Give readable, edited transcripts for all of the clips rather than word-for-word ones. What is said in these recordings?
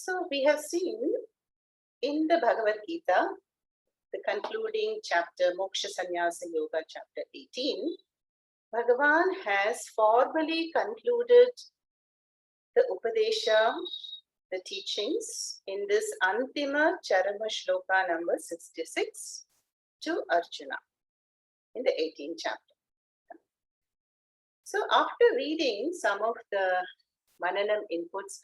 So we have seen in the Bhagavad Gita, the concluding chapter, Moksha Sannyasa Yoga, chapter 18, Bhagavan has formally concluded the Upadesha, the teachings in this Antima Charama Shloka number 66 to Arjuna in the 18th chapter. So after reading some of the Mananam inputs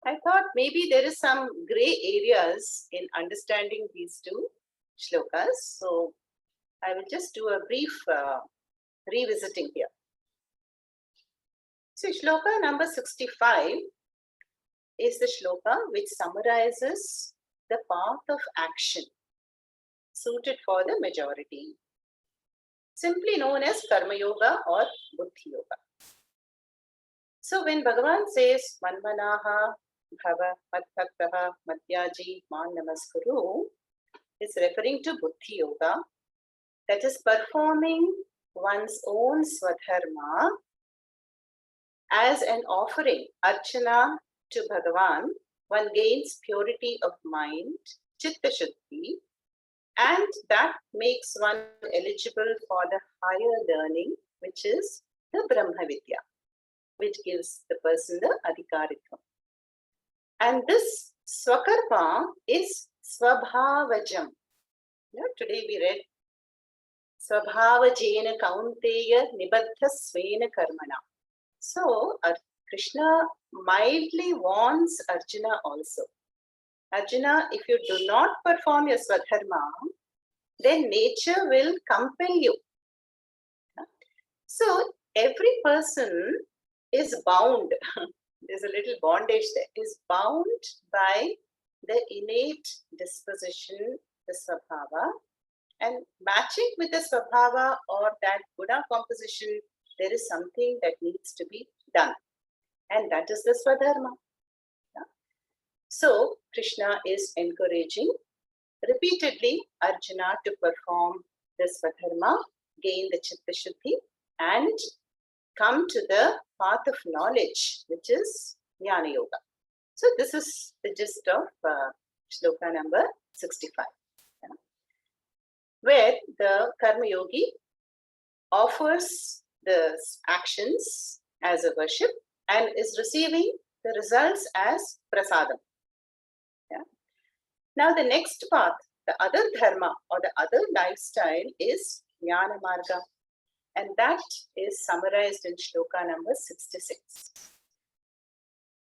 I thought maybe there is some gray areas in understanding these two shlokas. So I will just do a brief revisiting here. So shloka number 65 is the shloka which summarizes the path of action suited for the majority, simply known as Karma Yoga or Buddhi Yoga. So when Bhagavan says Manmanaha Bhava Madbhaktaha Madhyaji Man Namaskuru, it's referring to Buddhi Yoga, that is performing one's own Swadharma as an offering, Archana to Bhagavan. One gains purity of mind, Chitta Shuddhi, and that makes one eligible for the higher learning, which is the Brahma Vidya, which gives the person the Adhikarikam. And this Swakarma is Swabhavajam. Today we read Swabhavajena Kaunteya Nibaddha Svena Karmana. So Krishna mildly warns Arjuna also. Arjuna, if you do not perform your Swadharma, then nature will compel you. So every person is bound. There's a little bondage there, is bound by the innate disposition, the Swabhava, and matching with the Swabhava or that Buddha composition, there is something that needs to be done, and that is the Swadharma. So Krishna is encouraging repeatedly Arjuna to perform the Swadharma, gain the Chitta Shuddhi, and come to the path of knowledge, which is Jnana Yoga. So this is the gist of shloka number 65, where the Karma Yogi offers the actions as a worship and is receiving the results as prasadam. Now the next path, the other dharma or the other lifestyle is Jnana Marga. And that is summarized in shloka number 66.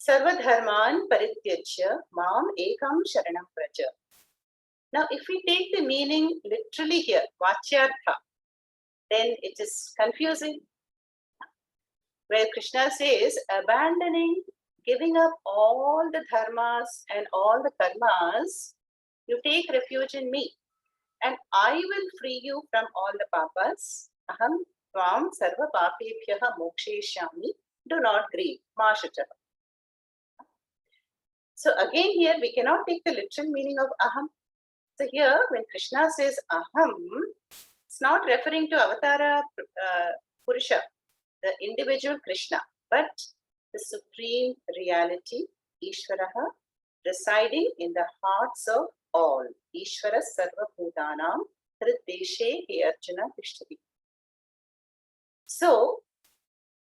Sarva dharman parityajya mam ekam sharanam praja. Now if we take the meaning literally here, vachyartha, then it is confusing. Where Krishna says, abandoning, giving up all the dharmas and all the karmas, you take refuge in me, and I will free you from all the papas. Aham tvam sarva papebhyaha mokshayishyami. Do not grieve. Ma shuchaha. So again here we cannot take the literal meaning of aham. So here when Krishna says aham, it's not referring to Avatara Purusha, the individual Krishna, but the supreme reality, Ishvaraha, residing in the hearts of all. Ishvara sarva bhutanam hriddeshe he Arjuna tishtati. So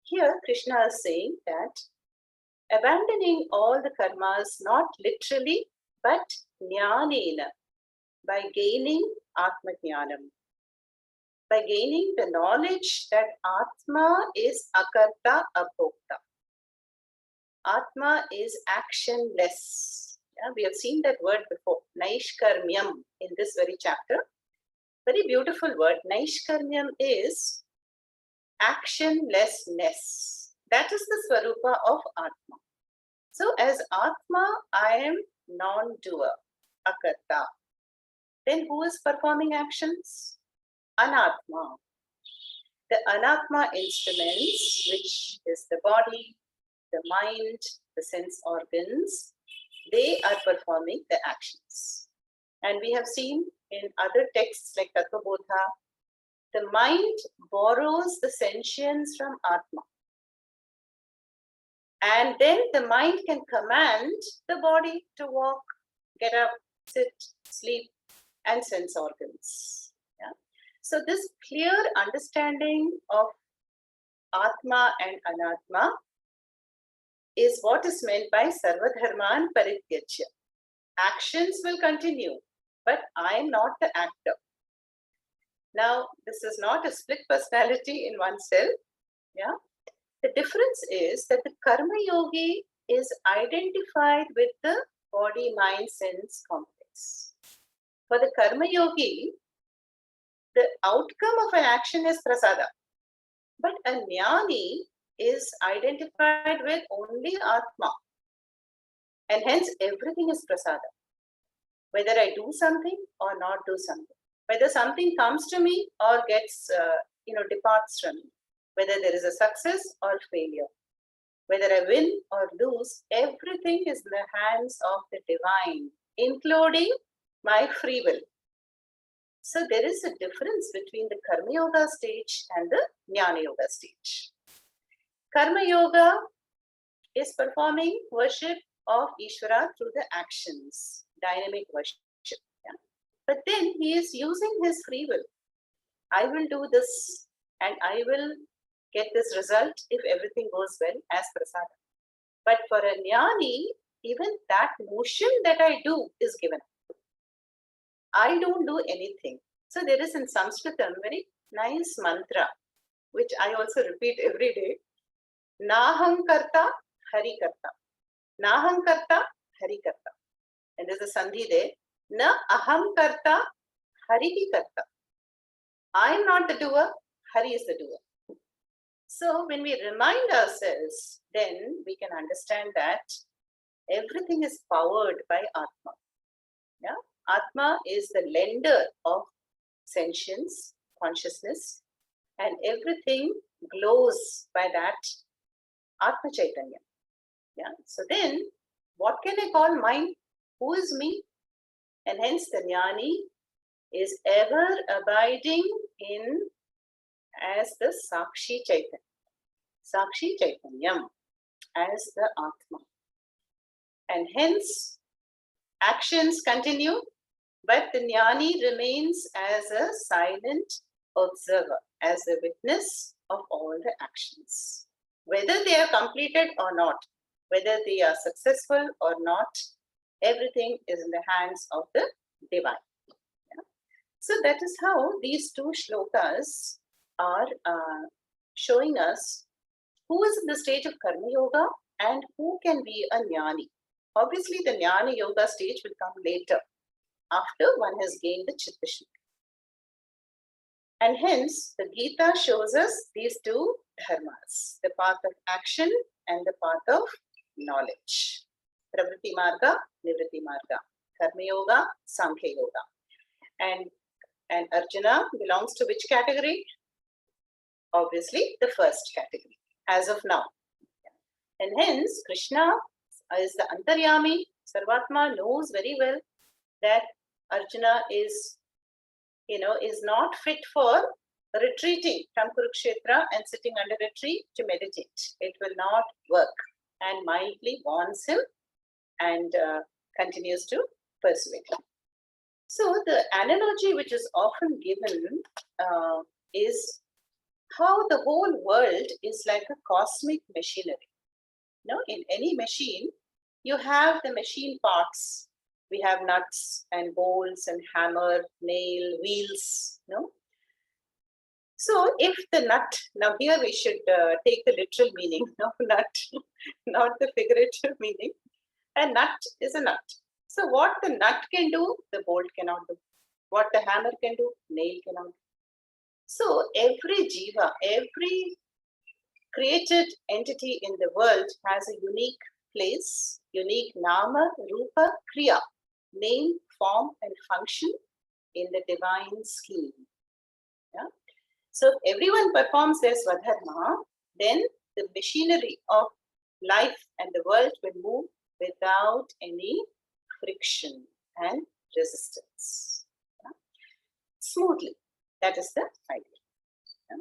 here Krishna is saying that abandoning all the karmas, not literally, but jnanena, by gaining atma jnanam, by gaining the knowledge that atma is akarta abhokta. Atma is actionless. We have seen that word before, naishkarmyam, in this very chapter. Very beautiful word. Naishkarmyam is actionlessness. That is the swarupa of Atma. So as Atma, I am non-doer, akarta. Then who is performing actions? Anatma. The Anatma instruments, which is the body, the mind, the sense organs, they are performing the actions. And we have seen in other texts like Tattva Bodha, the mind borrows the sentience from Atma. And then the mind can command the body to walk, get up, sit, sleep, and sense organs. Yeah? So this clear understanding of Atma and Anatma is what is meant by Sarvadharman Parityajya. Actions will continue, but I am not the actor. Now, this is not a split personality in oneself. Yeah? The difference is that the Karma Yogi is identified with the body, mind, sense complex. For the Karma Yogi, the outcome of an action is prasada. But a jnani is identified with only Atma. And hence everything is prasada. Whether I do something or not do something. Whether something comes to me or gets, departs from me. Whether there is a success or failure. Whether I win or lose, everything is in the hands of the divine, including my free will. So there is a difference between the Karma Yoga stage and the Jnana Yoga stage. Karma Yoga is performing worship of Ishvara through the actions, dynamic worship. Yeah? But then he is using his free will. I will do this and I will get this result if everything goes well as prasada. But for a jnani, even that motion that I do is given. I don't do anything. So there is in Sanskrit a very nice mantra, which I also repeat every day. Naham karta, hari karta. Naham karta, hari karta. And there's a sandhi there. Na aham karta, hari karta. I am not the doer, Hari is the doer. So when we remind ourselves, then we can understand that everything is powered by Atma. Yeah? Atma is the lender of sentience, consciousness, and everything glows by that Atma Chaitanya. Yeah? So then, what can I call mind? Who is me? And hence the jnani is ever abiding in as the Sakshi Chaitanya. Sakshi Chaitanyam as the Atma. And hence, actions continue, but the jnani remains as a silent observer, as a witness of all the actions. Whether they are completed or not, whether they are successful or not, everything is in the hands of the divine. Yeah? So that is how these two shlokas are showing us who is in the stage of Karma Yoga and who can be a jnani. Obviously, the jnana yoga stage will come later, after one has gained the Chitta Shuddhi. And hence, the Gita shows us these two dharmas, the path of action and the path of knowledge. Pravritti Marga, Nivritti Marga, Karma Yoga, Sankhya Yoga. And Arjuna belongs to which category? Obviously, the first category, as of now. And hence, Krishna is the Antaryami. Sarvatma knows very well that Arjuna is not fit for retreating from Kurukshetra and sitting under a tree to meditate. It will not work, and mildly warns him and continues to persuade him. So the analogy which is often given is how the whole world is like a cosmic machinery. In any machine, you have the machine parts. We have nuts and bolts and hammer, nail, wheels. So if the nut, now here we should take the literal meaning of nut, not the figurative meaning. A nut is a nut. So what the nut can do, the bolt cannot do. What the hammer can do, nail cannot do. So every jiva, every created entity in the world has a unique place, unique nama, rupa, kriya, name, form, and function in the divine scheme. Yeah? So if everyone performs their swadharma, then the machinery of life and the world will move without any friction and resistance. Yeah? Smoothly. That is the idea. Yeah?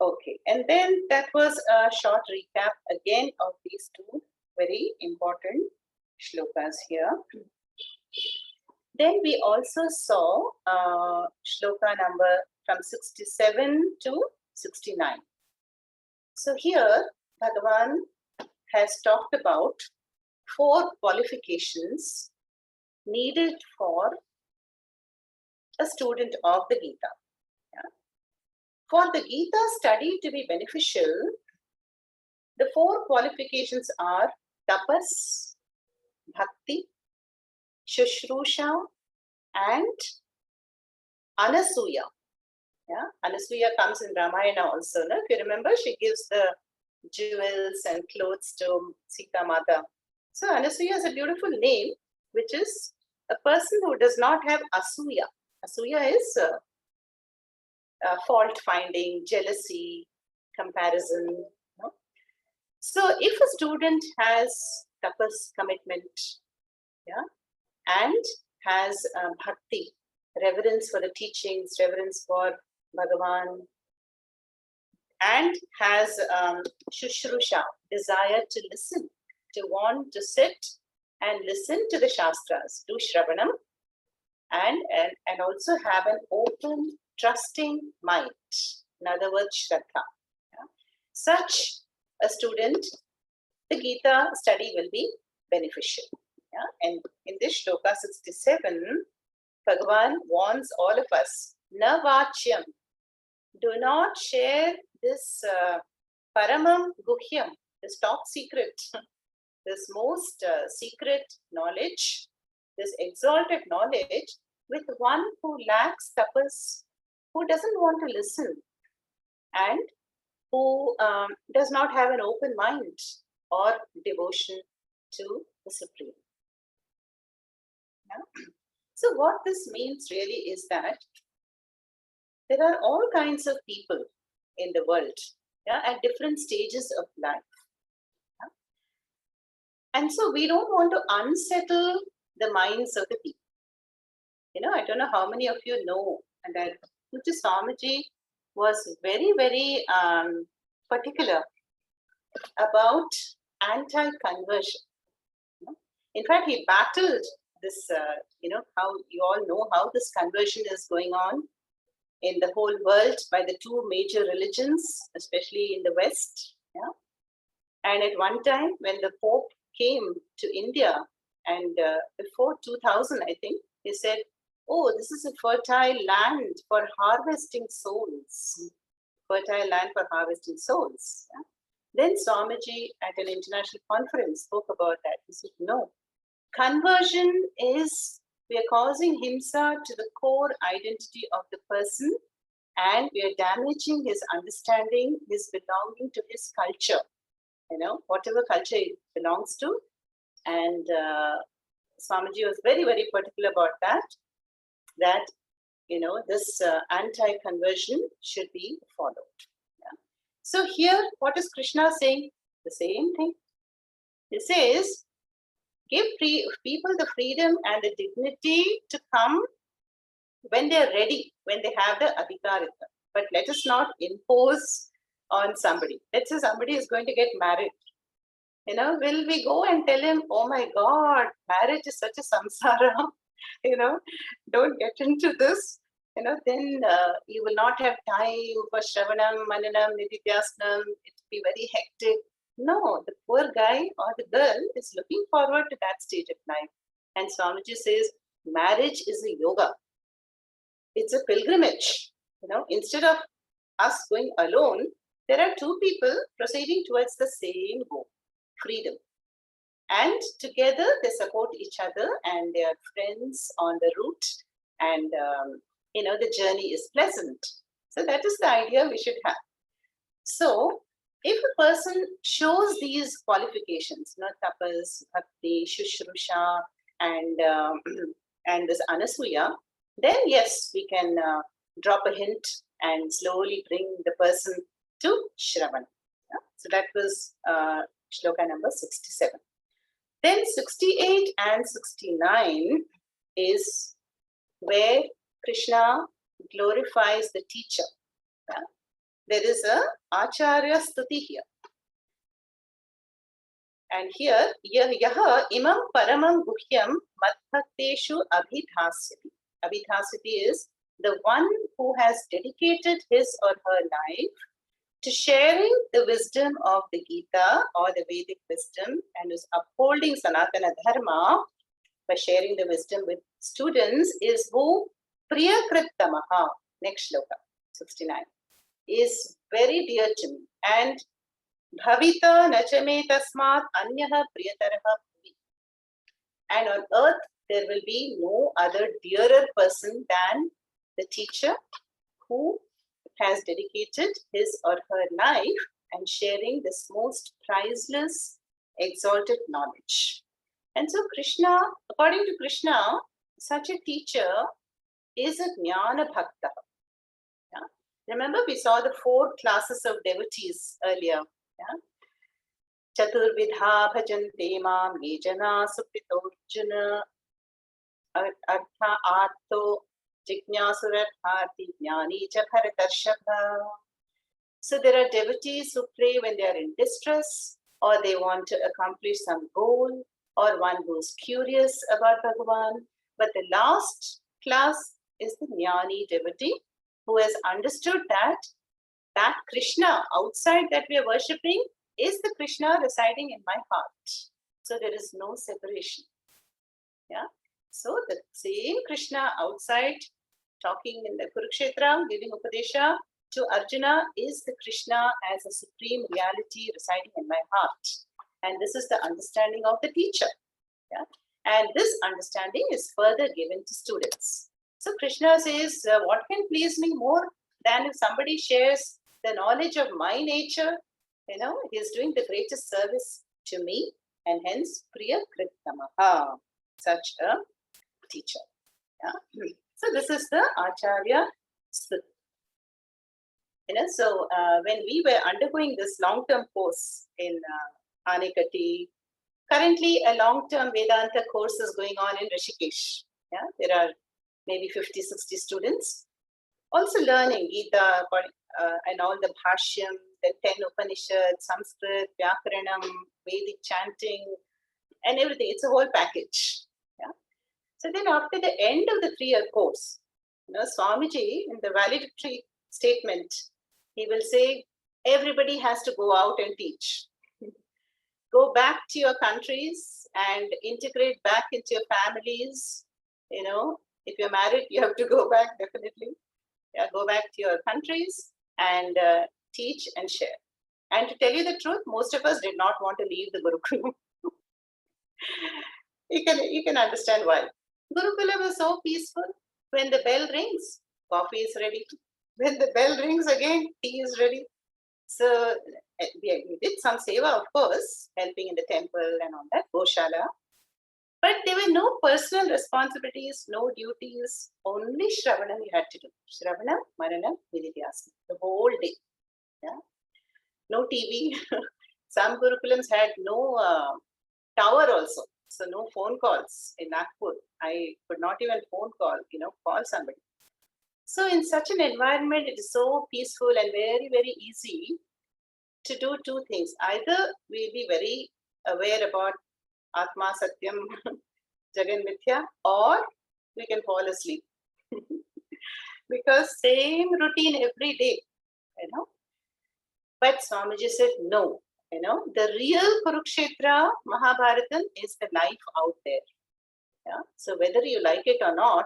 Okay, and then that was a short recap again of these two very important shlokas here. Then we also saw shloka number from 67 to 69. So here Bhagavan has talked about 4 qualifications needed for a student of the Gita. Yeah. For the Gita study to be beneficial, the 4 qualifications are tapas, bhakti, shushrusha, and anasuya. Yeah, Anasuya comes in Ramayana also. No? If you remember, she gives the jewels and clothes to Sita Mata. So Anasuya is a beautiful name, which is a person who does not have asuya. Asuya is fault finding, jealousy, comparison. No? So if a student has tapas, commitment, yeah, and has bhakti, reverence for the teachings, reverence for Bhagavan, and has shushrusha, desire to listen, to want to sit and listen to the Shastras, do Shravanam, and also have an open, trusting mind. In other words, Shraddha. Yeah. Such a student, the Gita study will be beneficial. Yeah. And in this shloka 67, Bhagavan warns all of us, na vachyam, do not share this paramam guhyam, this top secret, this most secret knowledge, this exalted knowledge with one who lacks tapas, who doesn't want to listen, and who does not have an open mind or devotion to the Supreme. Yeah? So what this means really is that there are all kinds of people in the world, yeah, at different stages of life. Yeah? And so we don't want to unsettle the minds of the people. You know, I don't know how many of you know that Puja Swamiji was very, very particular about anti-conversion. You know? In fact, he battled this, how you all know how this conversion is going on in the whole world by the 2 major religions, especially in the West. Yeah? And at one time, when the Pope came to India, and before 2000, I think, he said, oh, this is a fertile land for harvesting souls. Fertile land for harvesting souls. Yeah? Then Swamiji at an international conference spoke about that. He said, no, conversion is, we are causing himsa to the core identity of the person, and we are damaging his understanding, his belonging to his culture, you know, whatever culture it belongs to. And Swamiji was very, very particular about that, you know, this anti-conversion should be followed. Yeah. So here, what is Krishna saying? The same thing. He says, give people the freedom and the dignity to come when they are ready, when they have the adhikarita. But let us not impose on somebody. Let's say somebody is going to get married. You know, will we go and tell him, oh my God, marriage is such a samsara, you know, don't get into this, you know, then you will not have time for Shravanam, Mananam, Nididhyasnam, it will be very hectic. No, the poor guy or the girl is looking forward to that stage of life. And Swamiji says, marriage is a yoga. It's a pilgrimage. You know, instead of us going alone, there are 2 people proceeding towards the same goal, freedom. And together they support each other and they are friends on the route, and you know, the journey is pleasant. So that is the idea we should have. So if a person shows these qualifications, you know, tapas, bhakti, shushrusha, and this anasuya, then yes, we can drop a hint and slowly bring the person to Shravan. Yeah? So that was shloka number 67. Then 68 and 69 is where Krishna glorifies the teacher. Yeah? there is a Acharya Stuti here. And here, yaha imam paramam guhyam madbhakteshu abhidhasyati. Abhidhasyati is the one who has dedicated his or her life to sharing the wisdom of the Gita or the Vedic wisdom and is upholding Sanatana Dharma by sharing the wisdom with students is who Priyakrittamaha, next shloka, 69, is very dear to me. And Bhavita nachame tasmat anyaha priyataraha bhavi. And on earth, there will be no other dearer person than the teacher who has dedicated his or her life and sharing this most priceless, exalted knowledge. And so Krishna, according to Krishna, such a teacher is a Jnana Bhakta. Yeah? Remember, we saw the 4 classes of devotees earlier. Yeah? Chaturvidha bhajante mam ye jana supritorjuna artha atto jignasurathati jnani cha bharatarshava. So there are devotees who pray when they are in distress or they want to accomplish some goal, or one who is curious about Bhagavan. But the last class is the Jnani devotee who has understood that Krishna outside that we are worshipping is the Krishna residing in my heart. So there is no separation. Yeah. So the same Krishna outside talking in the Kurukshetra, giving Upadesha to Arjuna is the Krishna as a supreme reality residing in my heart. And this is the understanding of the teacher. Yeah? And this understanding is further given to students. So Krishna says, what can please me more than if somebody shares the knowledge of my nature? You know, he is doing the greatest service to me, and hence Priya Krittamaha, such a teacher. Yeah? So this is the Acharya Stuti. You know, so when we were undergoing this long-term course in Anekati, currently a long-term Vedanta course is going on in Rishikesh. Yeah, there are maybe 50, 60 students also learning Gita and all the Bhashyam, the 10 Upanishads, Sanskrit, Vyakaranam, Vedic chanting, and everything. It's a whole package. Yeah. So then after the end of the 3-year course, you know, Swamiji, in the valedictory statement, he will say, everybody has to go out and teach. Go back to your countries and integrate back into your families. You know, if you're married, you have to go back, definitely. Yeah, go back to your countries and teach and share. And to tell you the truth, most of us did not want to leave the Gurukula. you can understand why. Gurukula was so peaceful. When the bell rings, coffee is ready. When the bell rings again, tea is ready. So we did some seva, of course, helping in the temple and all that, Goshala. But there were no personal responsibilities, no duties, only Shravanam you had to do. Shravanam, Maranam, Nididhyasana, the whole day. Yeah? No TV. Some Gurukulams had no tower also. So no phone calls in Nagpur. I could not even phone call, call somebody. So in such an environment, it is so peaceful and very, very easy to do 2 things. Either we'll be very aware about Atma Satyam Jagan Mithya, or we can fall asleep. Because same routine every day, But Swamiji said, no, the real Kurukshetra Mahabharatam is the life out there. Yeah? So whether you like it or not,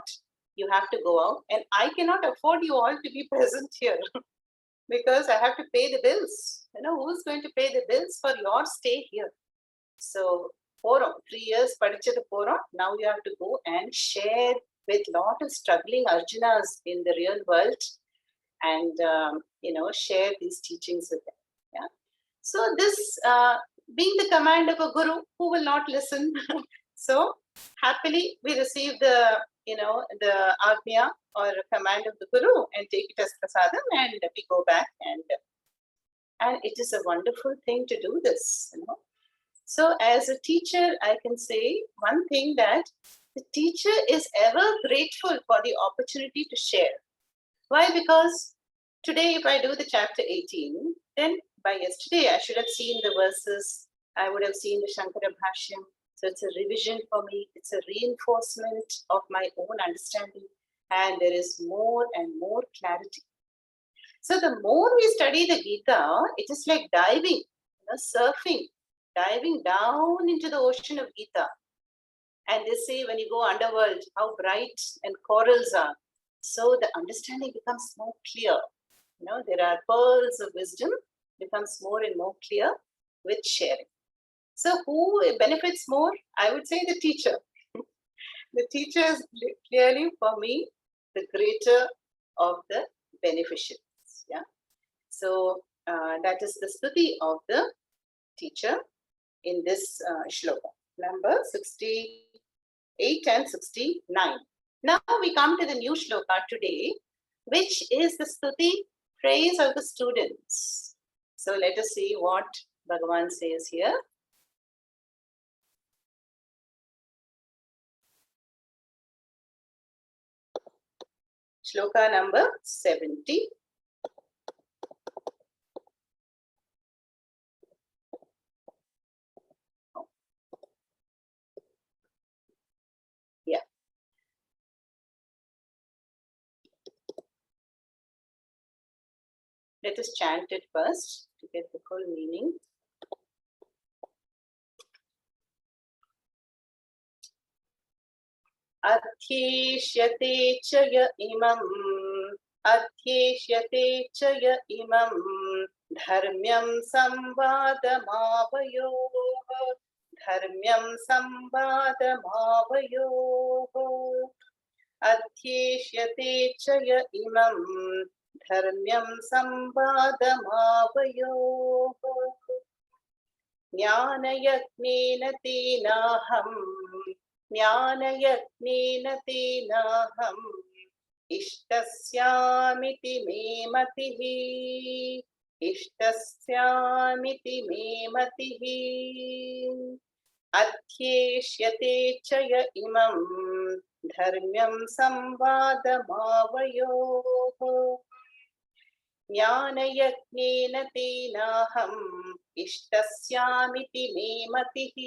you have to go out. And I cannot afford you all to be present here because I have to pay the bills. Who's going to pay the bills for your stay here? So 3 years padichadu poram, now you have to go and share with lot of struggling Arjunas in the real world and, share these teachings with them. Yeah. So this being the command of a guru who will not listen. So happily we receive the, the Agnya or command of the guru and take it as prasadam, and we go back and it is a wonderful thing to do this, So as a teacher, I can say one thing, that the teacher is ever grateful for the opportunity to share. Why? Because Today, if I do the chapter 18, then by yesterday I should have seen the verses. I would have seen the Shankara Bhashyam. So it's a revision for me. It's a reinforcement of my own understanding. And there is more and more clarity. So the more we study the Gita, it is like diving, surfing, diving down into the ocean of Gita. And they say when you go underworld, how bright and corals are. So the understanding becomes more clear. There are pearls of wisdom, becomes more and more clear with sharing. So who benefits more? I would say the teacher. The teacher is clearly for me the greater of the beneficiaries. Yeah. So that is the stuti of the teacher in this shloka, number 68 and 69. Now we come to the new shloka today, which is the stuti, praise of the students. So let us see what Bhagavan says here. Shloka number 70. Yeah. Let us chant it first to get the full meaning. Adhyeshyate cha ya imam, adhyeshyate cha ya imam, dharmyam samvadamavayoh, dharmyam samvadamavayoh, adhyeshyate cha ya imam, dharmyam samvadamavayoh, ज्ञानयज्ञेन तेनाहम् ज्ञानयज्ञेन तेनाहम् इष्टस्यामिति मे मतिः इष्टस्यामिति मे मतिः अध्येष्यते च य इमं धर्म्यं संवादमावयोः ज्ञानयज्ञेन तेनाहम् इष्टस्यामिति मे मतिः.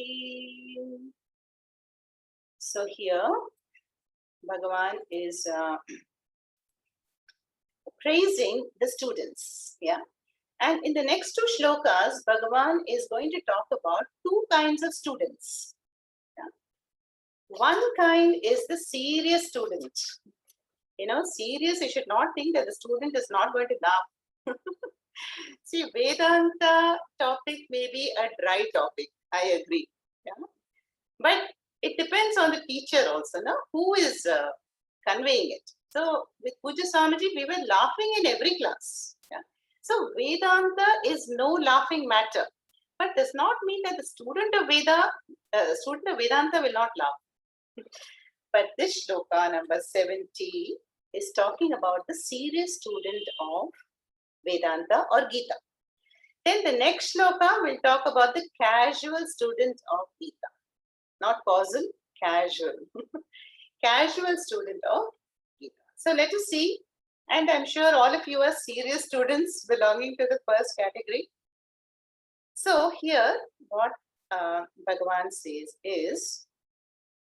So here Bhagavan is praising the students, yeah. And in the next two shlokas, Bhagavan is going to talk about two kinds of students. Yeah? One kind is the serious student. Serious, you should not think that the student is not going to laugh. See, Vedanta topic may be a dry topic, I agree. Yeah? But it depends on the teacher also, no? Who is conveying it. So with Puja Swamiji, we were laughing in every class. Yeah? So Vedanta is no laughing matter. But does not mean that the student of Vedanta will not laugh. But this shloka number 70 is talking about the serious student of Vedanta or Gita. Then the next shloka will talk about the casual student of Gita. Not causal, casual. Casual student of Gita. So let us see. And I'm sure all of you are serious students belonging to the first category. So here what Bhagavan says is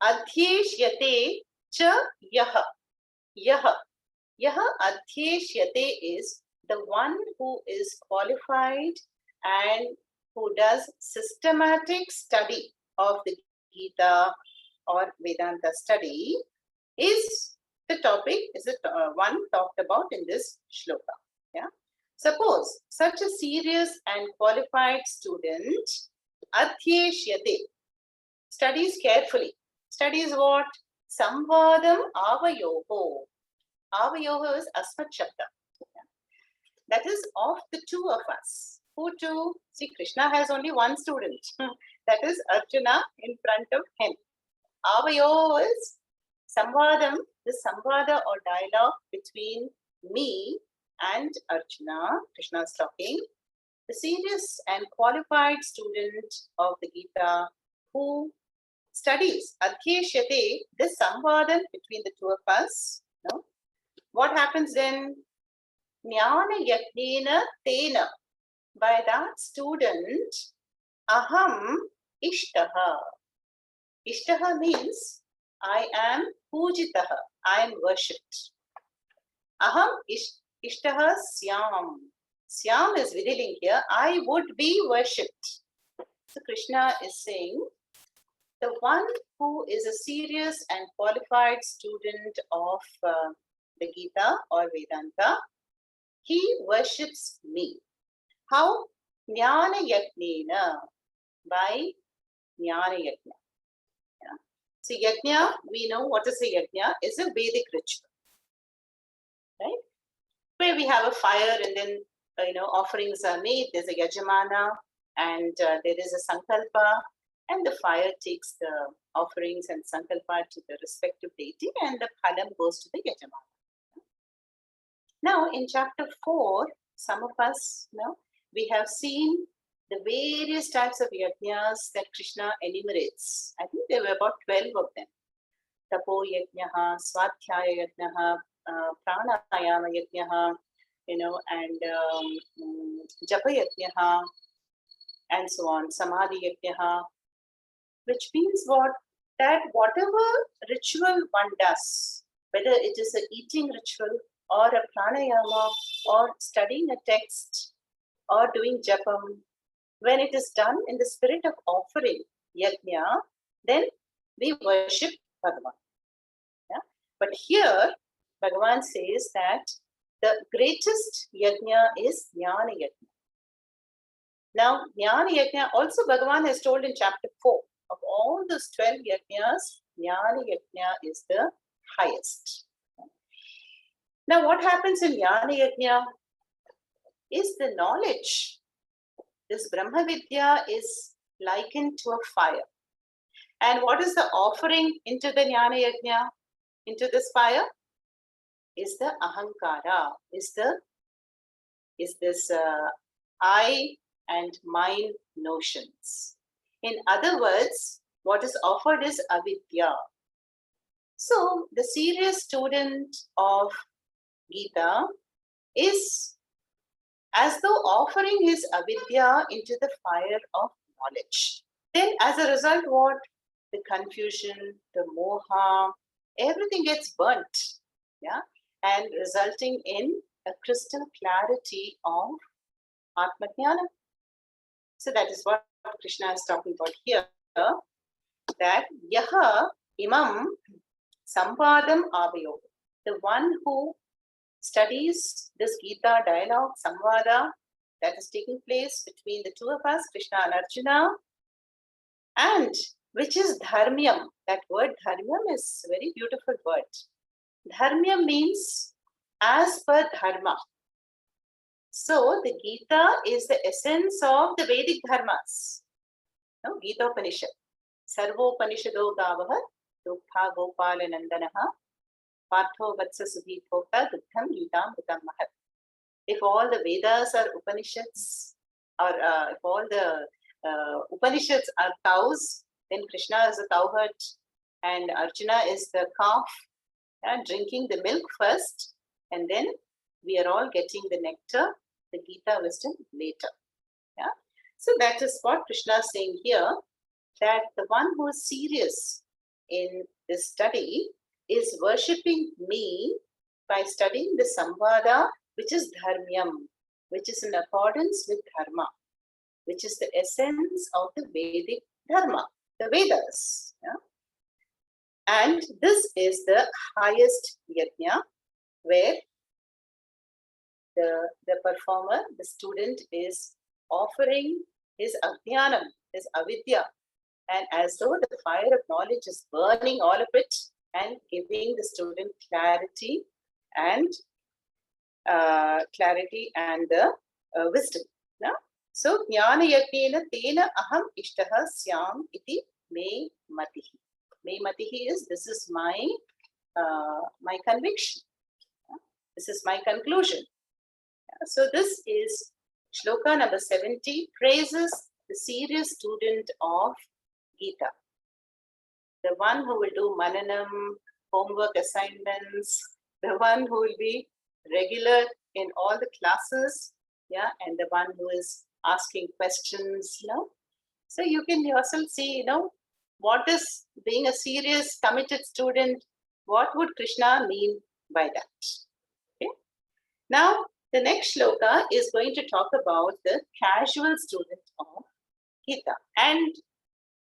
Adhyeshyate cha yaha. Yaha. Yaha adhyeshyate is the one who is qualified and who does systematic study of the Gita or Vedanta study is the topic, is the one talked about in this shloka. Yeah. Suppose such a serious and qualified student adhyeshyate studies carefully. Studies what? Samvadam avayoho. Avayoho is asmat shabda. That is of the two of us. Who two? See, Krishna has only one student. That is Arjuna in front of him. Avayoho is samvadam, the samvada or dialogue between me and Arjuna. Krishna is talking. The serious and qualified student of the Gita who studies adhyeshyate, this samvadan between the two of us. No? What happens then? Jnana Yajnena Tena. By that student, Aham Ishtaha. Ishtaha means I am Pujitaha. I am worshipped. Aham Ishtaha Syam. Syam is Vidiling here. I would be worshipped. So Krishna is saying, the one who is a serious and qualified student of the Gita or Vedanta, he worships me. How? Jnana Yajnena. By Jnana Yajna. Yeah. So Yajna, we know what is a Yajna, is a Vedic ritual. Right? Where we have a fire and then offerings are made. There's a Yajamana and there is a Sankalpa, and the fire takes the offerings and Sankalpa to the respective deity, and the phalam goes to the Yajamana. Now in chapter 4, some of us we have seen the various types of yajnas that Krishna enumerates. I think there were about 12 of them. Tapo yajnaha, swadhyaya yajnaha, pranayama yajnaha, and japa yajnaha, and so on, samadhi yajnaha, which means what? That whatever ritual one does, whether it is an eating ritual or a pranayama or studying a text or doing japam, when it is done in the spirit of offering yajna, then we worship Bhagavan. Yeah? But here, Bhagavan says that the greatest yajna is Jnana Yajna. Now, Jnana Yajna, also Bhagavan has told in chapter 4, of all those 12 yajnas, Jnana Yajna is the highest. Now, what happens in Jnana Yajna is the knowledge. This Brahma Vidya is likened to a fire. And what is the offering into the Jnana Yajna, into this fire? Is the ahankara, is this I and mine notions. In other words, what is offered is avidya. So the serious student of Gita is as though offering his avidya into the fire of knowledge. Then as a result, what? The confusion, the moha, everything gets burnt. Yeah, and resulting in a crystal clarity of Atma Jnana. So that is what Krishna is talking about here, that yaha imam samvadam avayo. The one who studies this Gita dialogue, samvada, that is taking place between the two of us, Krishna and Arjuna, and which is dharmyam. That word dharmyam is a very beautiful word. Dharmyam means as per dharma. So the Gita is the essence of the Vedic dharmas. No? Gita Upanishad. Sarvopanishado gavaha dukha gopala nandanaha partho vatsa sudhipota dukkham gitam butam mahat. If all the Vedas are Upanishads, or if all the Upanishads are cows, then Krishna is a cowherd and Arjuna is the calf, drinking the milk first, and then we are all getting the nectar, the Gita wisdom later. Yeah? So that is what Krishna is saying here, that the one who is serious in this study is worshipping me by studying the Samvada, which is Dharmyam, which is in accordance with Dharma, which is the essence of the Vedic Dharma, the Vedas. Yeah? And this is the highest yajna, where the performer, the student, is offering his ajnanam, his avidya, and as though the fire of knowledge is burning all of it and giving the student clarity and the wisdom. No? So, jnana yajnena tena aham ishtaha syam iti me matihi. Me matihi is, this is my conviction. This is my conclusion. So this is shloka number 70, praises the serious student of Gita. The one who will do mananam, homework assignments, the one who will be regular in all the classes, yeah, and the one who is asking questions, So you can yourself see, what is being a serious, committed student, what would Krishna mean by that? Okay. Now, the next shloka is going to talk about the casual student of Gita. And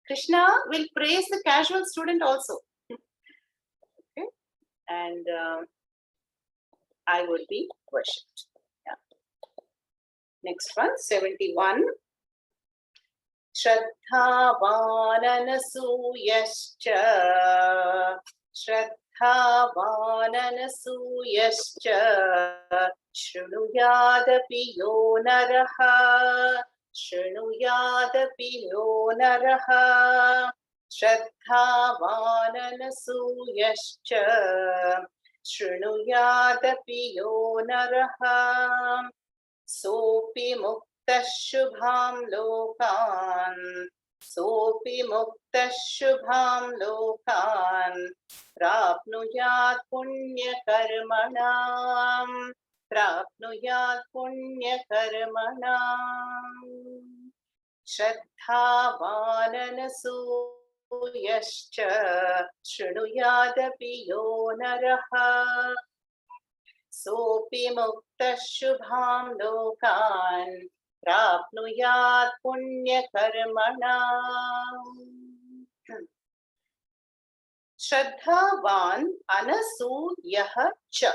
Krishna will praise the casual student also. Okay. And I would be worshipped. Yeah. Next one, 71. Shraddhavananasuyascha Shrunuyadapi yo naraha Shraddhavananasuyascha Shrunuyadapi yo naraha Sopi muktah shubham lokan Sopi muktah shubham lokan Prapnuyat punya karmanam Prapnuyat punya karmanam Shraddhavananasuyascha Shrunuyadapi yo naraha Sopi muktah shubham lokan Prapnuyat punya karmanam Shraddhavan anasuyaha cha.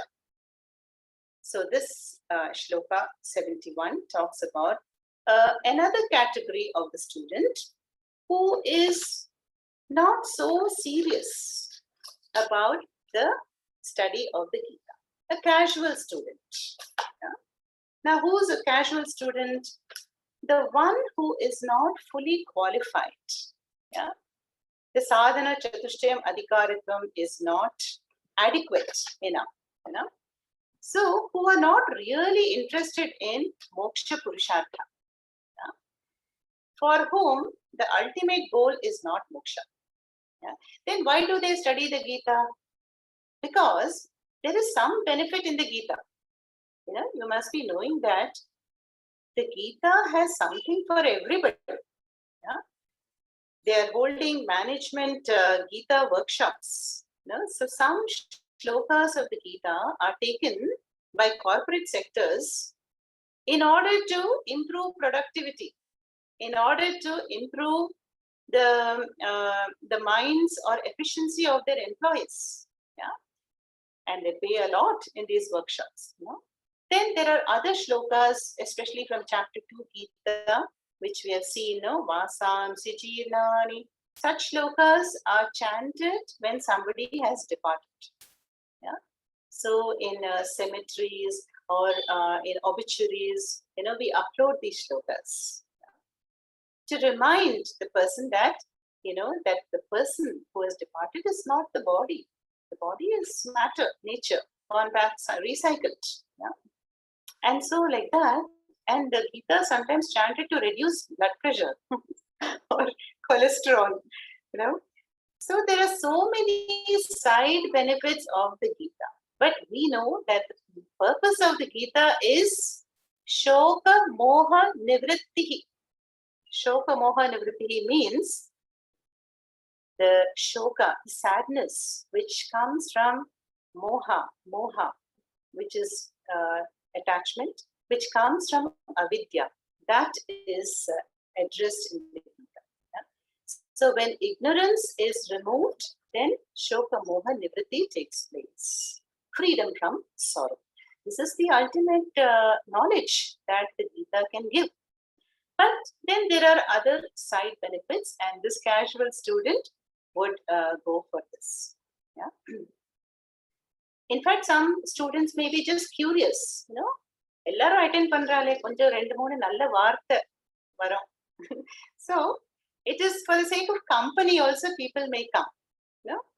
So this shloka 71 talks about another category of the student who is not so serious about the study of the Gita. A casual student. Yeah? Now, who is a casual student? The one who is not fully qualified. Yeah? The sadhana chatushtayam adhikaritvam is not adequate enough. So, who are not really interested in moksha purushartha. Yeah? For whom the ultimate goal is not moksha. Yeah? Then why do they study the Gita? Because there is some benefit in the Gita. You must be knowing that the Gita has something for everybody. Yeah? They are holding management Gita workshops. So some shlokas of the Gita are taken by corporate sectors in order to improve productivity, in order to improve the minds or efficiency of their employees. Yeah? And they pay a lot in these workshops. Then there are other shlokas, especially from chapter 2 Gita, which we have seen, Vasam, Sijirnani. Such shlokas are chanted when somebody has departed. Yeah? So in cemeteries or in obituaries, we upload these shlokas to remind the person that, that the person who has departed is not the body. The body is matter, nature, gone back, recycled. Yeah? And so like that, and the Gita sometimes chanted to reduce blood pressure or cholesterol, So there are so many side benefits of the Gita. But we know that the purpose of the Gita is Shoka Moha Nivrittihi. Shoka Moha Nivrittihi means the shoka, sadness, which comes from moha, which is attachment, which comes from avidya. That is addressed in the Gita. Yeah? So when ignorance is removed, then shoka moha nivritti takes place. Freedom from sorrow. This is the ultimate knowledge that the Gita can give. But then there are other side benefits, and this casual student would go for this. Yeah. In fact, some students may be just curious, எல்லாரும் attend பண்றாலே கொஞ்சம் 2-3 நல்ல வார்த்தை வரும். So it is for the sake of company also people may come.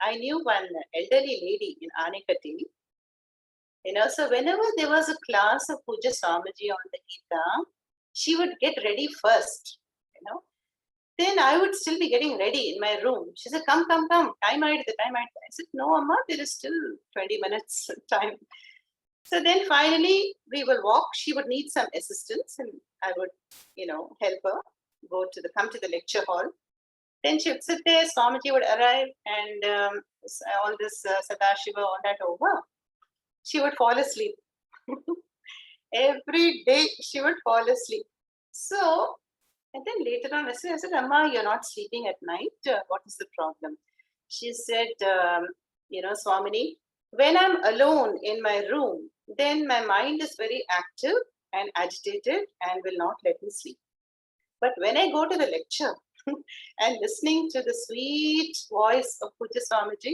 I knew one elderly lady in Anekati. So whenever there was a class of Puja Swamiji on the Gita, she would get ready first. Then I would still be getting ready in my room. She said, come. Time. I said, no, Amma, there is still 20 minutes time. So then finally we will walk. She would need some assistance, and I would, help her come to the lecture hall. Then she would sit there. Swamiji would arrive, and all this Sadashiva, all that over. She would fall asleep. Every day she would fall asleep. So, and then later on I said, Amma, you're not sleeping at night. What is the problem? She said, Swamini, when I'm alone in my room, then my mind is very active and agitated and will not let me sleep. But when I go to the lecture and listening to the sweet voice of Puja Swamiji,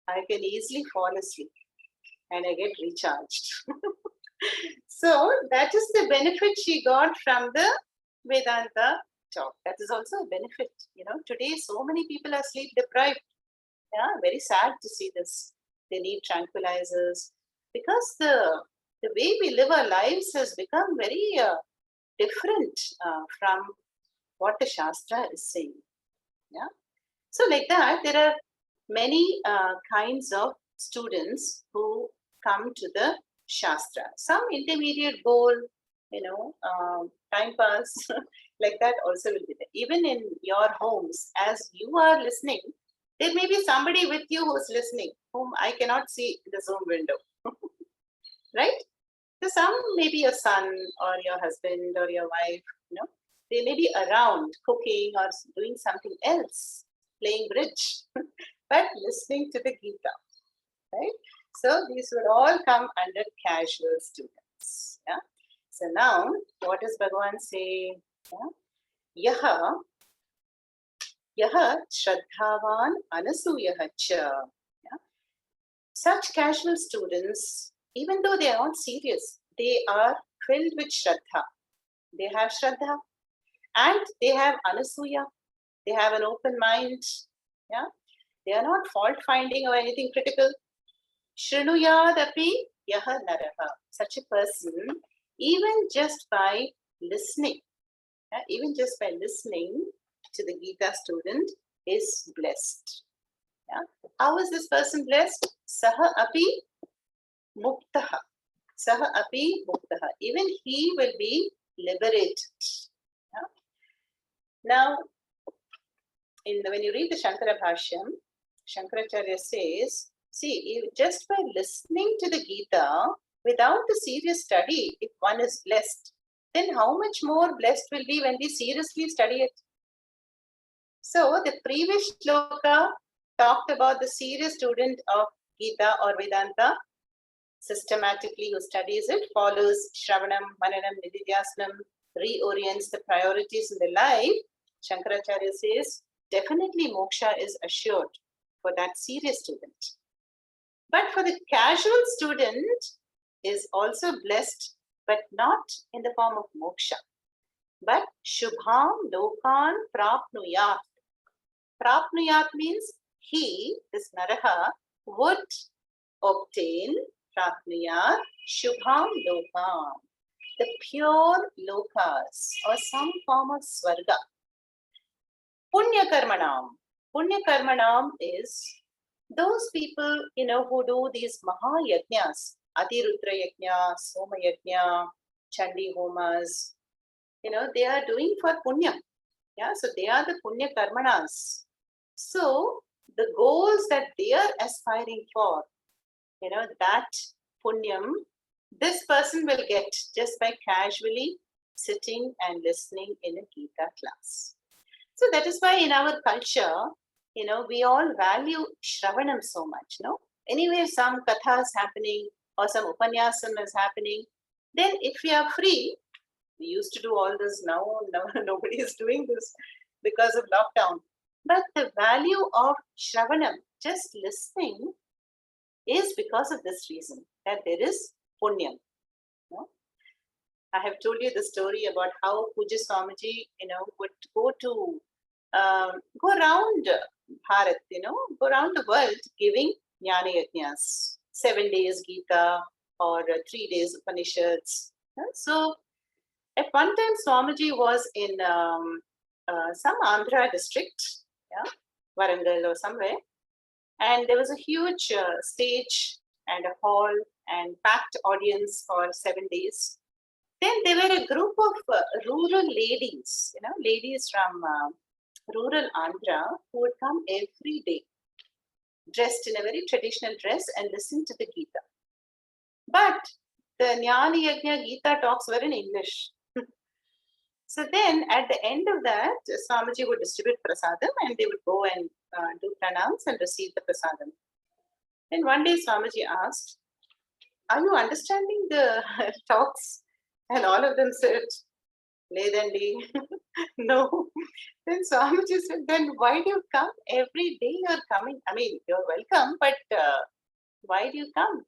I can easily fall asleep and I get recharged. So that is the benefit she got from the Vedanta talk. That is also a benefit. Today so many people are sleep deprived. Yeah, very sad to see this. They need tranquilizers because the way we live our lives has become very different from what the Shastra is saying. Yeah. So like that, there are many kinds of students who come to the Shastra. Some intermediate goal, time pass, like that also will be there. Even in your homes, as you are listening, there may be somebody with you who's listening, whom I cannot see in the Zoom window. Right? So some may be your son or your husband or your wife, they may be around cooking or doing something else, playing bridge, but listening to the Gita. Right? So these would all come under casual students. Yeah. So now, what does Bhagavan say? Yaha Shraddhavan Anasuyah cha. Such casual students, even though they are not serious, they are filled with Shraddha. They have Shraddha and they have Anasuya. They have an open mind. Yeah. They are not fault finding or anything critical. Shrunuyadapi yaha naraha. Such a person, even just by listening to the Gita student, is blessed. Yeah? How is this person blessed? Saha api muktaha. Saha api muktaha. Even he will be liberated. Yeah? Now, when you read the Shankara Bhashyam, Shankaracharya says, see, just by listening to the Gita without a serious study, if one is blessed, then how much more blessed will be when we seriously study it? So the previous shloka talked about the serious student of Gita or Vedanta, systematically who studies it, follows Shravanam, Mananam, Nididhyasnam, reorients the priorities in the life. Shankaracharya says, definitely moksha is assured for that serious student. But for the casual student is also blessed, but not in the form of moksha, but shubham lokan prapnuyat. Prapnuyat means he, this Naraha, would obtain prapnuyat shubham lokan, the pure lokas or some form of swarga. Punya karmanam. Punya karmanam is those people, who do these maha yajnas, Adirudra yajna, Soma yajna, Chandi homas, they are doing for punya. Yeah, so they are the punya karmanas. So the goals that they are aspiring for, that punyam, this person will get just by casually sitting and listening in a Gita class. So that is why in our culture, we all value Shravanam so much, no? Anyway, some katha is happening or some upanyasam is happening, then if we are free, we used to do all this, now nobody is doing this because of lockdown. But the value of Shravanam, just listening, is because of this reason, that there is punyam. No? I have told you the story about how Puja Swamiji, would go around Bharat, go around the world giving Jnana Yajnas, 7 days Gita or 3 days Upanishads. So at one time Swamiji was in some Andhra district, Warangal or somewhere, and there was a huge stage and a hall and packed audience for 7 days. Then there were a group of rural ladies, ladies from rural Andhra who would come every day dressed in a very traditional dress and listen to the Gita. But the Jnana Yajna Gita talks were in English. So then at the end of that, Swamiji would distribute prasadam and they would go and do pranams and receive the prasadam. And one day Swamiji asked, "Are you understanding the talks?" And all of them said, "Ledandi." No. Then Swamiji said, "Then why do you come every day? You're coming. I mean, you're welcome, but why do you come?"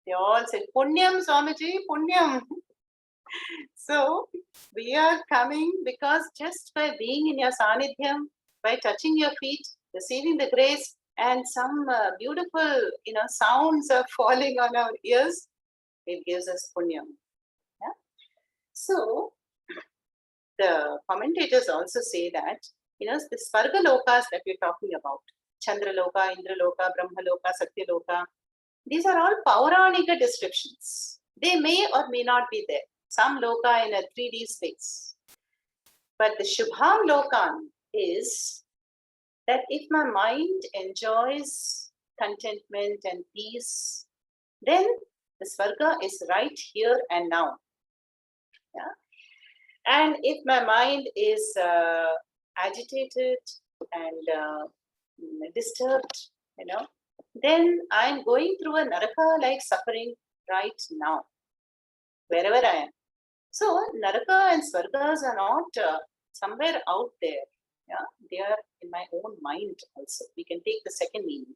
They all said, "Punyam, Swamiji, Punyam." So we are coming because just by being in your sanidhyam, by touching your feet, receiving the grace, and some beautiful, sounds are falling on our ears, it gives us punyam. Yeah? So the commentators also say that, the Svarga Lokas that we're talking about, Chandra Loka, Indra Loka, Brahma Loka, Satya Loka, these are all Pauranika descriptions. They may or may not be there. Some Loka in a 3D space. But the Shubham Lokan is that if my mind enjoys contentment and peace, then the Svarga is right here and now. Yeah? And if my mind is agitated and disturbed, then I'm going through a naraka-like suffering right now, wherever I am. So naraka and svargas are not somewhere out there. Yeah, they are in my own mind also. We can take the second meaning.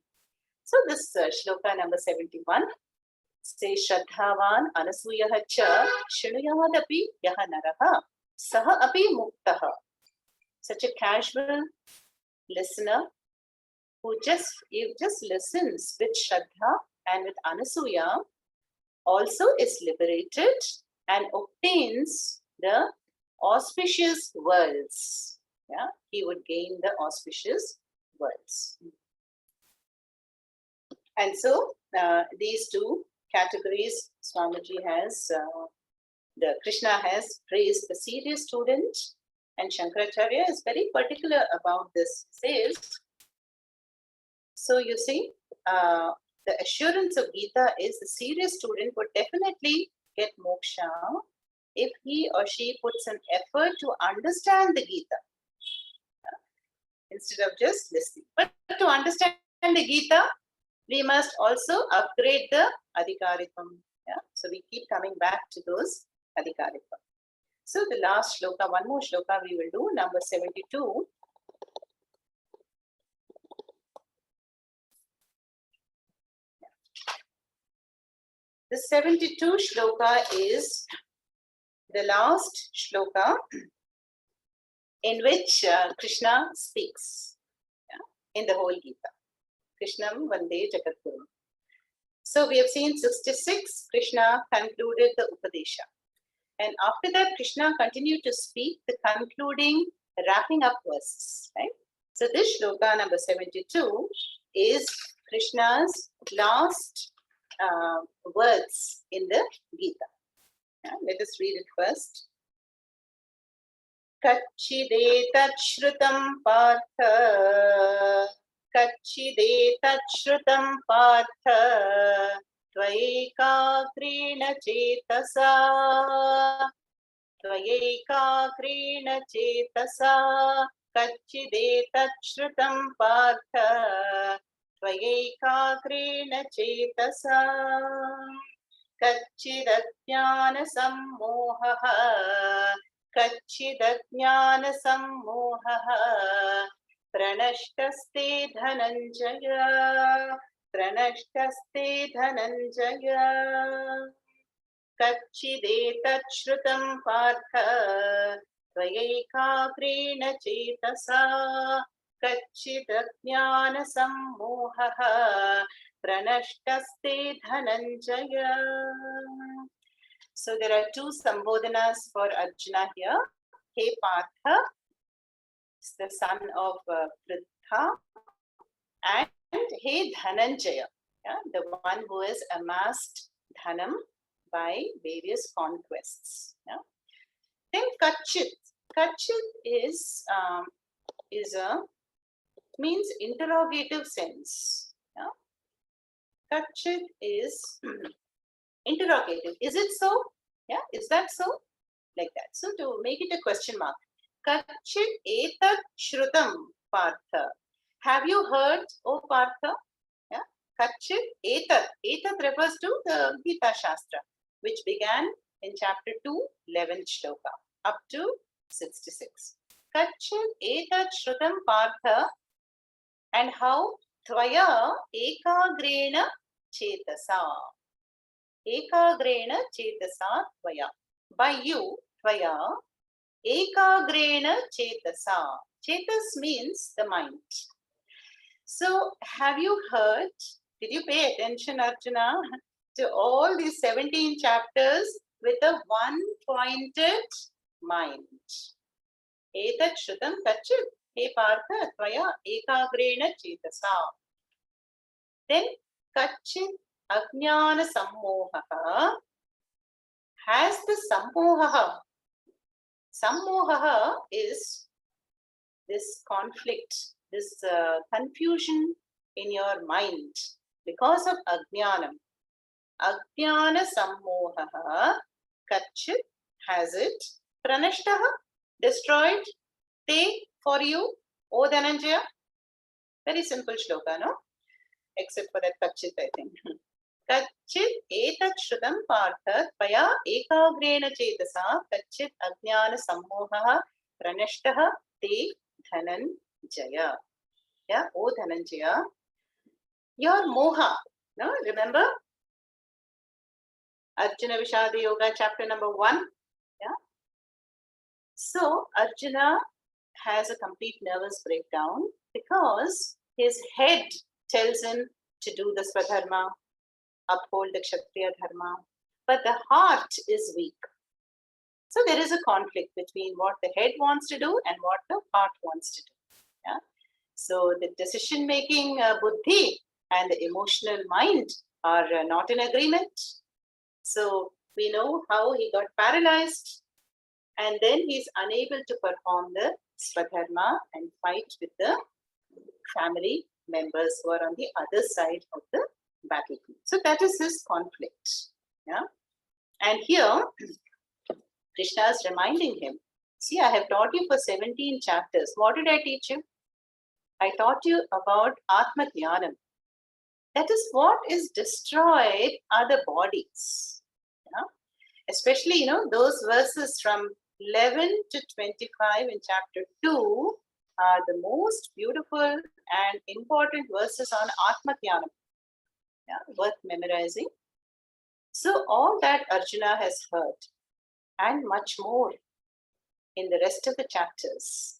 So this shloka number 71 says, Shraddhavan anasuyaha cha shrunuyadapi yaha naraha saha api muktaha. Such a casual listener who just listens with Shraddha and with Anasuya also is liberated and obtains the auspicious worlds. Yeah, he would gain the auspicious worlds. And so these two categories Swamiji has, the Krishna has praised the serious student, and Shankaracharya is very particular about this. Says, so you see, the assurance of Gita is the serious student would definitely get moksha if he or she puts an effort to understand the Gita instead of just listening. But to understand the Gita, we must also upgrade the adhikaritam. Yeah? So we keep coming back to those adhikaritam. So the last shloka, one more shloka we will do, number 72. The 72 shloka is the last shloka in which Krishna speaks in the whole Gita. Krishnam Vande Jagadguru. So we have seen 66, Krishna concluded the Upadesha. And after that, Krishna continued to speak the concluding, wrapping up verses. Right? So this shloka number 72 is Krishna's last words in the Gita. Let us read it first. Kachidetat shrutam partha Kachidetat shrutam partha Tvayekakrina chetasa Tvayekakrina chetasa Kachidetat shrutam partha Tvayekakrina chetasa Kachidajnana sammohaha Kachidajnana sammohaha Pranashtaste dhananjaya Pranashtaste dhananjaya Kachidetat shrutam partha Tvayekakrina chetasa Kachidajnana sammohaha Pranashtaste dhananjaya. So there are two sambodhanas for Arjuna here. He Partha is the son of Pritha, and He Dhananjaya, the one who has amassed dhanam by various conquests. Yeah? Then kachit. Kachit is a means interrogative sense. Yeah? Kachit is interrogative. Is it so? Yeah, is that so? Like that. So to make it a question mark. Kachit etat shrutam partha. Have you heard, O Partha? Yeah. Kachit etat. Etat refers to the Gita Shastra, which began in chapter 2, 11th shloka, up to 66. Kachit etat shrutam partha, and how tvaya ekagrena chetasa. Ekagrena chetasa tvaya. By you, tvaya, ekagrena chetasa. Chetas means the mind. So, have you heard, did you pay attention, Arjuna, to all these 17 chapters with a one-pointed mind? Etat shrutam kachit, he partha, tvaya ekagrena chetasa. Then, kachit ajnana sammohaha has the sammohaha. Sammohaha is this conflict, this confusion in your mind because of ajnanam. Ajnana sammohaha kachit has it. Pranashtaha, destroyed. Te, for you. O Dhananjaya. Very simple shloka, no? Except for that kachit, I think. Kachit etat shrutam partha tvaya ekagrena chetasa kachit ajnana sammohaha pranashtaha te Dhananjaya. Yeah, O Dhananjaya. Your moha, no? Remember? Arjuna Vishada Yoga, chapter number 1. Yeah. So, Arjuna has a complete nervous breakdown because his head tells him to do the Swadharma, uphold the Kshatriya Dharma, but the heart is weak. So, there is a conflict between what the head wants to do and what the heart wants to do. Yeah. So, the decision making buddhi and the emotional mind are not in agreement. So, we know how he got paralyzed, and then he is unable to perform the Swadharma and fight with the family members who are on the other side of the battlefield. So that is his conflict. Yeah. And here, Krishna is reminding him, see, I have taught you for 17 chapters. What did I teach you? I taught you about Atma Jnanam. That is what is destroyed are the bodies. Yeah? Especially, those verses from 11 to 25 in chapter 2 are the most beautiful and important verses on Atma Jnanam. Yeah, worth memorizing. So all that Arjuna has heard and much more in the rest of the chapters,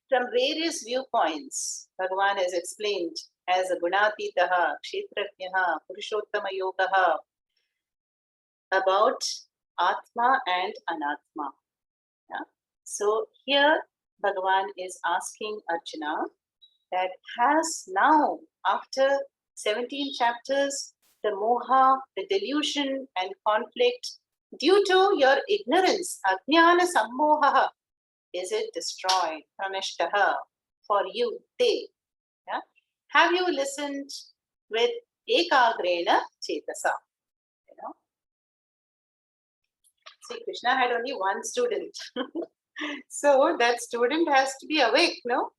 from various viewpoints, Bhagavan has explained as a Gunatitaha, Kshetrajnaha, Purushottama Yogaha about Atma and Anatma. Yeah? So here Bhagavan is asking Arjuna that has now, after 17 chapters, the moha, the delusion and conflict, due to your ignorance, ajnana sammohaha, is it destroyed? Pranashtaha, for you, te. Yeah? Have you listened with ekagrena chetasa? See, Krishna had only one student. So that student has to be awake, no?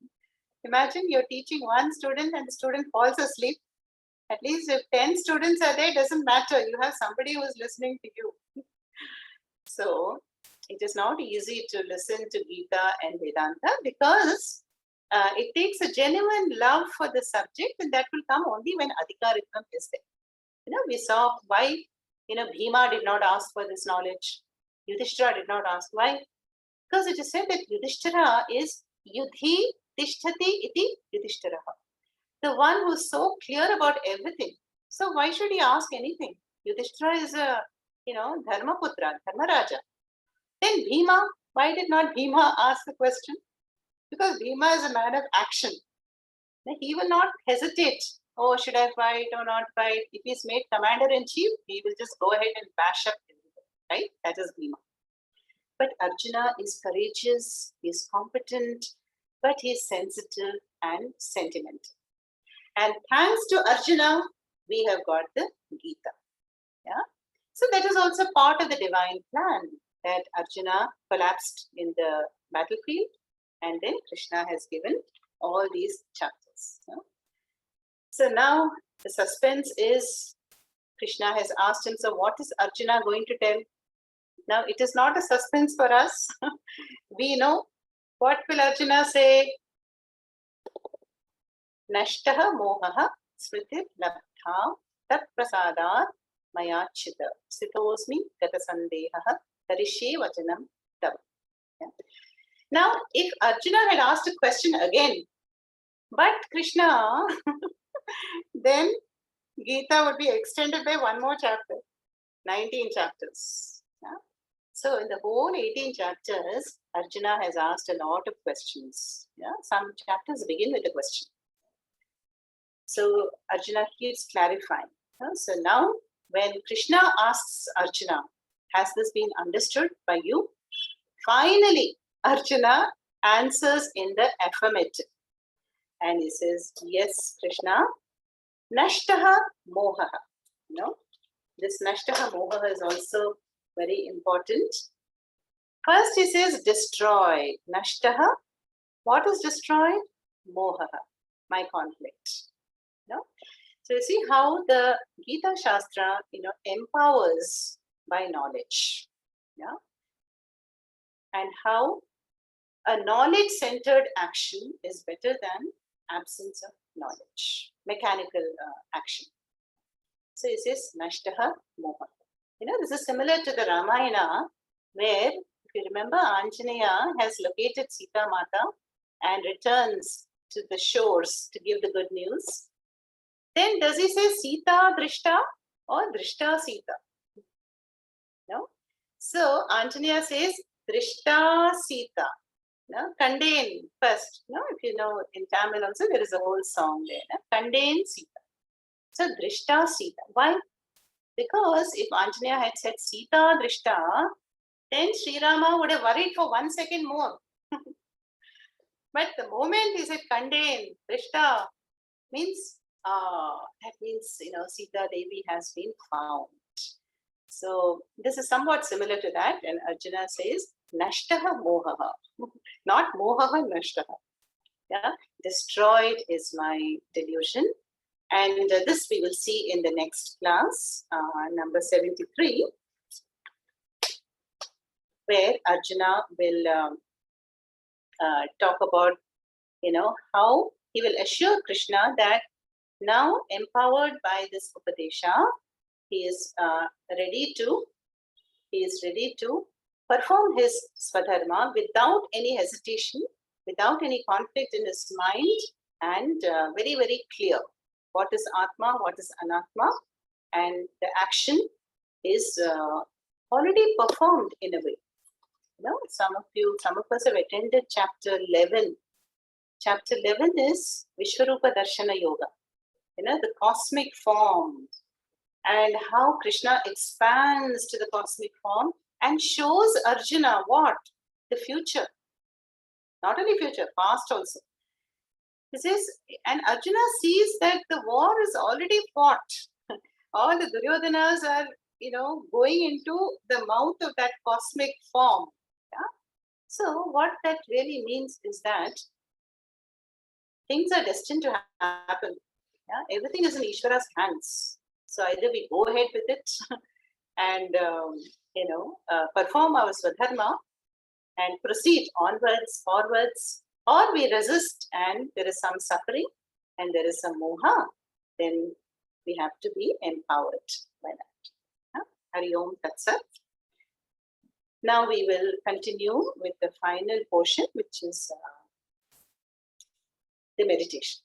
Imagine you're teaching one student and the student falls asleep. At least if 10 students are there, it doesn't matter. You have somebody who is listening to you. So it is not easy to listen to Gita and Vedanta because it takes a genuine love for the subject, and that will come only when Adhikaritam is there. We saw why, Bhima did not ask for this knowledge. Yudhishthira did not ask. Why? Because it is said that Yudhishthira is Yudhi Tishtati iti Yudhishthira. The one who is so clear about everything. So why should he ask anything? Yudhishthira is a, Dharmaputra, Dharmaraja. Then Bhima, why did not Bhima ask the question? Because Bhima is a man of action. He will not hesitate oh, should I fight or not fight? If he's made commander-in-chief, he will just go ahead and bash up everybody, right? That is Bhima. But Arjuna is courageous, he is competent, but he is sensitive and sentimental. And thanks to Arjuna, we have got the Gita. Yeah. So that is also part of the divine plan, that Arjuna collapsed in the battlefield, and then Krishna has given all these chapters. Yeah? So now the suspense is, Krishna has asked him, so what is Arjuna going to tell? Now it is not a suspense for us. We know. What will Arjuna say? Nashtaha mohaha smritir labdha tat prasadat mayachita sitosmi gata sandehaha karishye vajanam tav. Now, if Arjuna had asked a question again, but Krishna, then Gita would be extended by one more chapter, 19 chapters. Yeah? So in the whole 18 chapters, Arjuna has asked a lot of questions. Yeah? Some chapters begin with a question. So Arjuna keeps clarifying. Yeah? So now when Krishna asks Arjuna, has this been understood by you? Finally, Arjuna answers in the affirmative. And he says, yes, Krishna, Nashtaha mohaha. No? This Nashtaha mohaha is also very important. First he says destroyed. Nashtaha. What is destroyed? Mohaha, my conflict. No? So you see how the Gita Shastra, empowers by knowledge. Yeah? And how a knowledge-centered action is better than absence of knowledge, mechanical action. So it says Nashtaha moha. This is similar to the Ramayana, where, if you remember, Anjaneya has located Sita Mata and returns to the shores to give the good news. Then does he say Sita Drishta or Drishta Sita? No. So Anjaneya says Drishta Sita. No? Contain first. No? If you know, in Tamil also there is a whole song there. No? Contain Sita. So Drishta Sita. Why? Because if Anjaneya had said Sita Drishta, then Sri Rama would have worried for 1 second more. But the moment he said contain Drishta, means that means Sita Devi has been found. So this is somewhat similar to that, and Arjuna says Nashtaha mohaha, not mohaha nashtaha. Yeah, destroyed is my delusion, and this we will see in the next class, number 73, where Arjuna will talk about how he will assure Krishna that now empowered by this Upadesha, he is ready to perform his Swadharma without any hesitation, without any conflict in his mind, and very, very clear. What is Atma, what is Anatma, and the action is already performed in a way. Some of us have attended chapter 11. Chapter 11 is Vishwarupa Darshana Yoga. The cosmic form, and how Krishna expands to the cosmic form and shows Arjuna what? The future. Not only future, past also. This is, and Arjuna sees that the war is already fought. All the Duryodanas are, going into the mouth of that cosmic form. Yeah? So what that really means is that things are destined to happen. Yeah? Everything is in Ishvara's hands. So either we go ahead with it and perform our Swadharma and proceed onwards, forwards, or we resist and there is some suffering and there is some moha, then we have to be empowered by that. Hari Om Tat Sat. Now we will continue with the final portion, which is the meditation.